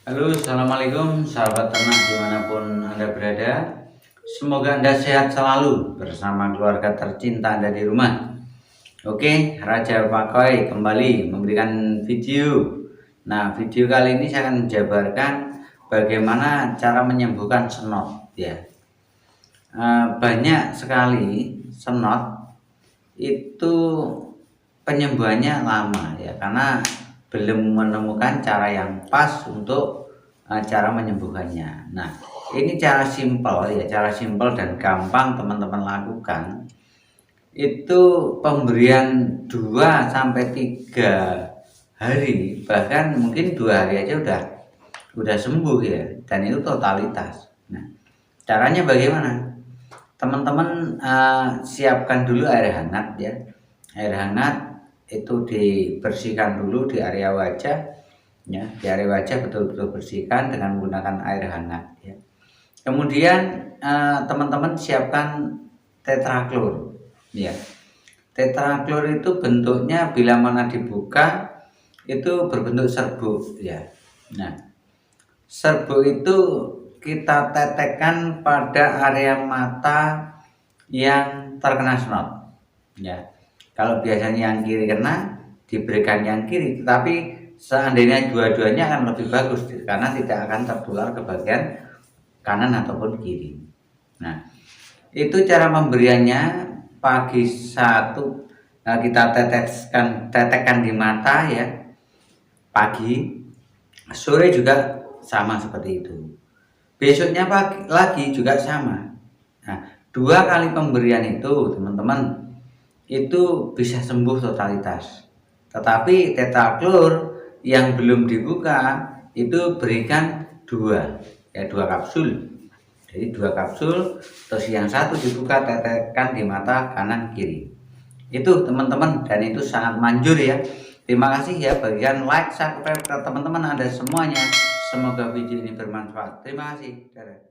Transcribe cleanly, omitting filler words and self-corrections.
Halo, assalamualaikum sahabat ternak dimanapun Anda berada. Semoga Anda sehat selalu bersama keluarga tercinta Anda di rumah. Oke, Raja Pakoi kembali memberikan video. Nah, video kali ini saya akan menjabarkan bagaimana cara menyembuhkan senot ya. Banyak sekali senot itu penyembuhannya lama ya, karena belum menemukan cara yang pas untuk cara menyembuhkannya. Nah, ini cara simpel ya, cara simpel dan gampang teman-teman lakukan. Itu pemberian 2 sampai 3 hari, bahkan mungkin 2 hari aja udah sembuh ya, dan itu totalitas. Nah, caranya bagaimana? Teman-teman siapkan dulu air hangat ya. Air hangat itu dibersihkan dulu di area wajah ya, di area wajah betul-betul bersihkan dengan menggunakan air hangat ya. Kemudian teman-teman siapkan tetraklor ya. Tetraklor itu bentuknya bila mana dibuka itu berbentuk serbuk ya. Nah, serbuk itu kita tetekkan pada area mata yang terkena snot ya. Kalau biasanya yang kiri kena, diberikan yang kiri, tetapi seandainya dua-duanya akan lebih bagus karena tidak akan tertular ke bagian kanan ataupun kiri. Nah, itu cara pemberiannya. Pagi satu kita tetekkan di mata ya, pagi, sore juga sama seperti itu. Besoknya pagi lagi juga sama. Nah, 2 kali pemberian itu teman-teman itu bisa sembuh totalitas. Tetapi tetraklor yang belum dibuka itu berikan 2 ya, 2 kapsul. Jadi 2 kapsul, terus yang satu dibuka, tetekkan di mata kanan kiri. Itu teman-teman, dan itu sangat manjur ya. Terima kasih ya, bagian like, subscribe ke teman-teman Anda semuanya. Semoga video ini bermanfaat. Terima kasih. Dadah.